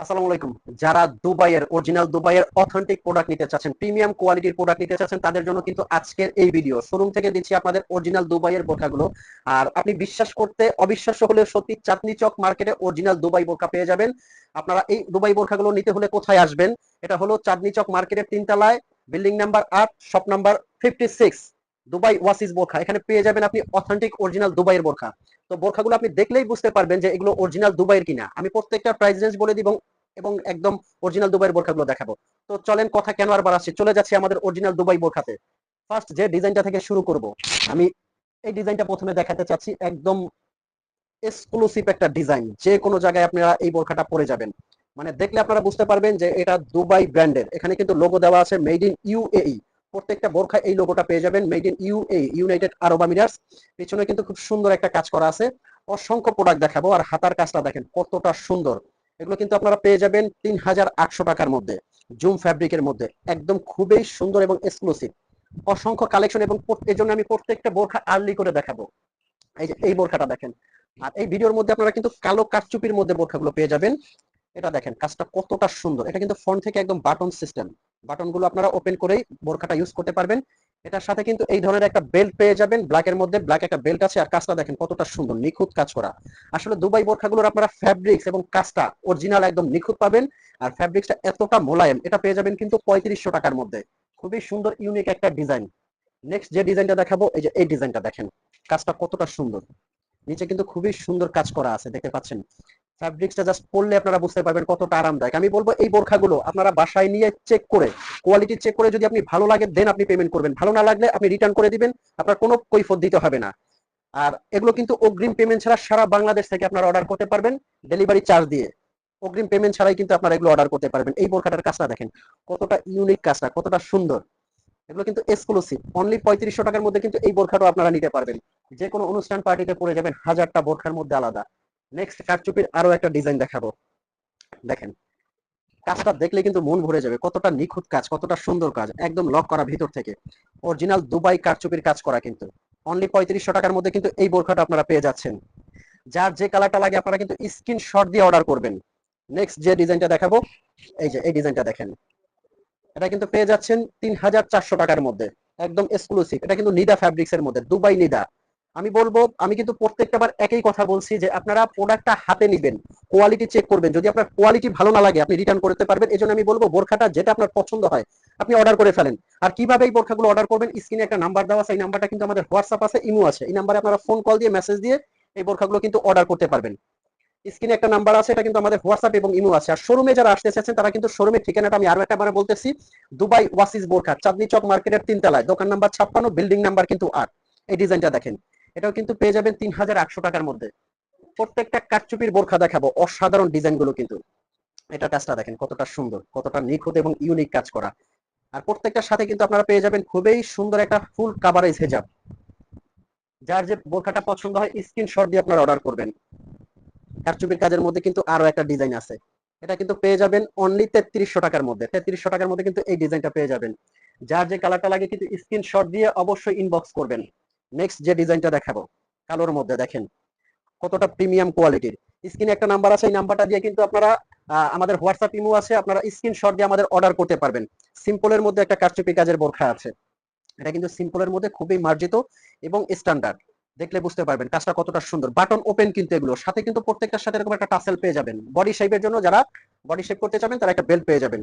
আসসালামু আলাইকুম। যারা দুবাইয়ের অরিজিনাল দুবাইয়ের অথেন্টিক প্রোডাক্ট নিতে চাচ্ছেন, প্রিমিয়াম কোয়ালিটির প্রোডাক্ট নিতে চাচ্ছেন, তাদের জন্য কিন্তু আজকের এই ভিডিও। শোরুম থেকে দিচ্ছি আপনাদের অরিজিনাল দুবাইয়ের বোরখাগুলো। আর আপনি বিশ্বাস করতে অবিশ্বাস্য হলেও সত্যি, চাঁদনী চক মার্কেটে অরিজিনাল দুবাই বোরখা পেয়ে যাবেন। আপনারা এই দুবাই বোরখাগুলো নিতে হলে কোথায় আসবেন? এটা হলো চাঁদনী চক মার্কেটের 3 তলায়, building number 8, shop number 56, Dubai oasis বোরখা। এখানে পেয়ে যাবেন আপনি অথেন্টিক অরিজিনাল দুবাইয়ের বোরখা। তো বোরখাগুলো আপনি দেখলেই বুঝতে পারবেন যে এগুলো অরিজিনাল দুবাইয়ের কিনা। আমি প্রত্যেকটা প্রাইস রেঞ্জ বলে দিব এবং একদম অরিজিনাল দুবাইয়ের বোরখাগুলো দেখাবো। তো চলেন কথা কেন আর বাড়াচ্ছি, চলে যাচ্ছি আমাদের অরিজিনাল দুবাই বোরখাতে। ফার্স্ট যে ডিজাইনটা থেকে শুরু করব, আমি এই ডিজাইনটা প্রথমে দেখাতে চাচ্ছি। একদম এক্সক্লুসিভ একটা ডিজাইন, যে কোনো জায়গায় আপনারা এই বোরখাটা পরে যাবেন, মানে দেখলে আপনারা বুঝতে পারবেন যে এটা দুবাই ব্র্যান্ডের। এখানে কিন্তু লোগো দেওয়া আছে মেড ইন ইউএই। প্রত্যেকটা বোরখা এই লোগোটা পেয়ে যাবেন, made in UAE, United Arab Emirates. পিছনে কিন্তু খুব সুন্দর একটা কাজ করা আছে। অসংখ্য প্রোডাক্ট দেখাবো। আর হাতার কাজটা দেখেন কতটা সুন্দর। এগুলো কিন্তু আপনারা পেয়ে যাবেন 3800 টাকার মধ্যে, জুম ফ্যাব্রিকের মধ্যে, একদম খুবই সুন্দর এবং এক্সক্লুসিভ। অসংখ্য কালেকশন, এবং এই জন্য আমি প্রত্যেকটা বোরখা আর্লি করে দেখাবো। এই যে এই বোরখাটা দেখেন। আর এই ভিডিওর মধ্যে আপনারা কিন্তু কালো কারচুপির মধ্যে বোরখাগুলো পেয়ে যাবেন। এটা দেখেন কাজটা কতটা সুন্দর। এটা কিন্তু ফ্রন্ট থেকে একদম বাটন সিস্টেম। বাটনগুলো আপনারা ওপেন করেই বোরখাটা ইউজ করতে পারবেন। এটার সাথে কিন্তু এই ধরনের একটা বেল্ট পেয়ে যাবেন, ব্ল্যাকের মধ্যে ব্ল্যাক একটা বেল্ট আছে। আর কাজটা দেখেন কতটা সুন্দর, নিখুঁত কাজ করা। আসলে দুবাই বোরখাগুলোর আপনারা ফ্যাব্রিক্স এবং কাজটা অরিজিনাল একদম নিখুঁত পাবেন। আর ফ্যাব্রিক্সটা এতটা মোলায়েম, এটা পেয়ে যাবেন কিন্তু 3500 টাকার মধ্যে। খুবই সুন্দর ইউনিক একটা ডিজাইন। নেক্সট যে ডিজাইনটা দেখাবো, এই যে এই ডিজাইনটা দেখেন কাজটা কতটা সুন্দর। নিচে কিন্তু খুবই সুন্দর কাজ করা আছে, দেখতে পাচ্ছেন। ফ্যাব্রিক্সটা জাস্ট পরলে আপনারা বুঝতে পারবেন কতটা আরামদায়ক। আমি বলবো এই বোরখাগুলো আপনারা বাসায় নিয়ে চেক করে, কোয়ালিটি চেক করে, যদি আপনি ভালো লাগে দেন আপনি পেমেন্ট করবেন, ভালো না লাগলে আপনি রিটার্ন করে দিবেন। আপনার কোনো কৈফিয়ত দিতে হবে না। আর এগুলো কিন্তু অগ্রিম পেমেন্ট ছাড়া সারা বাংলাদেশ থেকে আপনারা অর্ডার করতে পারবেন, ডেলিভারি চার্জ দিয়ে। অগ্রিম পেমেন্ট ছাড়াই কিন্তু আপনারা এগুলো অর্ডার করতে পারবেন। এই বোরখাটার কাজটা দেখেন কতটা ইউনিক, কাজটা কতটা সুন্দর। এগুলো কিন্তু এক্সক্লুসিভ, অনলি 3500 টাকার মধ্যে কিন্তু এই বোরখাটাও আপনারা নিতে পারবেন। যে কোনো অনুষ্ঠান পার্টিতে পরে যাবেন, হাজারটা বোরখার মধ্যে আলাদা। নেক্সট কারচুপির আরো একটা ডিজাইন দেখাবো। দেখেন কাজটা দেখলে কিন্তু মন ভরে যাবে, কতটা নিখুঁত কাজ, কতটা সুন্দর কাজ, একদম লক করা ভিতর থেকে। অরিজিনাল দুবাই কারচুপির কাজ করা কিন্তু। অনলি 3500 টাকার মধ্যে কিন্তু এই বোরখাটা আপনারা পেয়ে যাচ্ছেন। যার যে কালারটা লাগে আপনারা কিন্তু স্ক্রিনশট দিয়ে অর্ডার করবেন। নেক্সট যে ডিজাইনটা দেখাবো, এই যে এই ডিজাইনটা দেখেন। এটা কিন্তু পেয়ে যাচ্ছেন 3400 টাকার মধ্যে, একদম এক্সক্লুসিভ। এটা কিন্তু নিদা ফ্যাব্রিক্স এর মধ্যে, দুবাই নিদা। আমি বলবো, আমি কিন্তু প্রত্যেকটা বার একই কথা বলছি যে আপনারা প্রোডাক্টটা হাতে নিবেন, কোয়ালিটি চেক করবেন। যদি আপনার কোয়ালিটি ভালো না লাগে আপনি রিটার্ন করতে পারবেন। এই জন্য আমি বলবো বোরখাটা যেটা আপনার পছন্দ হয় আপনি অর্ডার করে ফেলেন। আর কিভাবে এই বোরখাগুলো অর্ডার করবেন, স্ক্রিনে একটা নাম্বার দেওয়া আছে, এই নাম্বারটা কিন্তু আমাদের হোয়াটসঅ্যাপ আছে, ইমো আছে। এই নাম্বারে আপনারা ফোন কল দিয়ে মেসেজ দিয়ে এই বোরখাগুলো কিন্তু অর্ডার করতে পারবেন। স্ক্রিনে একটা নাম্বার আছে, এটা কিন্তু আমাদের হোয়াটসঅ্যাপ এবং ইমো আছে। আর শোরুমে যারা আসতে চাচ্ছেন তারা কিন্তু শোরুমের ঠিকানাটা আমি আরো একবার বলতেছি, দুবাই ওয়াসিস বোরখা, চাঁদনী চক মার্কেটের 3 তলায়, দোকান নাম্বার 56, বিল্ডিং নাম্বার কিন্তু 8। এই ডিজাইনটা দেখেন, এটাও কিন্তু পেয়ে যাবেন 3800 টাকার মধ্যে। প্রত্যেকটা কারচুপির বোরখা দেখাবো, অসাধারণ ডিজাইন গুলো কিন্তু। এটা কাজটা দেখেন কতটা সুন্দর, কতটা নিখুঁত এবং ইউনিক কাজ করা। আর প্রত্যেকটার সাথে কিন্তু আপনারা পেয়ে যাবেন খুবই সুন্দর একটা ফুল কাভারেজ হেজাব। যার যে বোরখাটা পছন্দ হয় স্ক্রিনশট দিয়ে আপনারা অর্ডার করবেন। কারচুপির কাজের মধ্যে কিন্তু আরো একটা ডিজাইন আছে। এটা কিন্তু পেয়ে যাবেন অনলি 3300 টাকার মধ্যে। 3300 টাকার মধ্যে কিন্তু এই ডিজাইনটা পেয়ে যাবেন। যার যে কালারটা লাগে কিন্তু স্ক্রিনশট দিয়ে অবশ্যই ইনবক্স করবেন। নেক্সট যে ডিজাইনটা দেখাবো, কালোর মধ্যে দেখেন কতটা প্রিমিয়াম কোয়ালিটির। স্ক্রিনে একটা নাম্বার আছে, এই নাম্বারটা দিয়ে কিন্তু আপনারা আমাদের হোয়াটসঅ্যাপ ইমো আছে, আপনারা স্ক্রিনশট দিয়ে আমাদের অর্ডার করতে পারবেন। সিম্পলের মধ্যে একটা কারচুপি কাজের বোরখা আছে। এটা কিন্তু সিম্পলের মধ্যে খুবই মার্জিত এবং স্ট্যান্ডার্ড। দেখলে বুঝতে পারবেন কাজটা কতটা সুন্দর। বাটন ওপেন কিন্তু এগুলো, সাথে কিন্তু প্রত্যেকটার সাথে এরকম একটা টাসেল পেয়ে যাবেন। বডি শেপের জন্য যারা বডি শেপ করতে চাবেন তারা একটা বেল্ট পেয়ে যাবেন।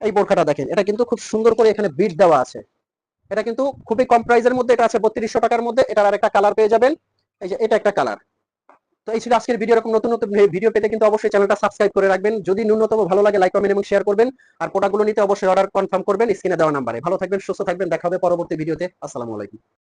এই বোরখাটা দেখেন, এটা কিন্তু খুব সুন্দর করে এখানে বিট দেওয়া আছে। এটা কিন্তু খুবই কম প্রাইসের মধ্যে, এটা আছে 3200 টাকার মধ্যে। এটার আরেকটা কালার পেয়ে যাবেন, এই যে এটা একটা কালার। তো এই ছিল আজকের ভিডিও। এরকম নতুন নতুন ভিডিও পেতে কিন্তু অবশ্যই চ্যানেলটা সাবস্ক্রাইব করে রাখবেন। যদি ন্যূনতম ভালো লাগে লাইক কমেন্ট এবং শেয়ার করবেন। আর প্রোডাক্টগুলো নিতে অবশ্যই অর্ডার কনফার্ম করবেন। স্ক্রিনে দেওয়া নাম্বারে। ভালো থাকবেন, সুস্থ থাকবেন, দেখা হবে পরবর্তী ভিডিওতে। আসসালামু আলাইকুম।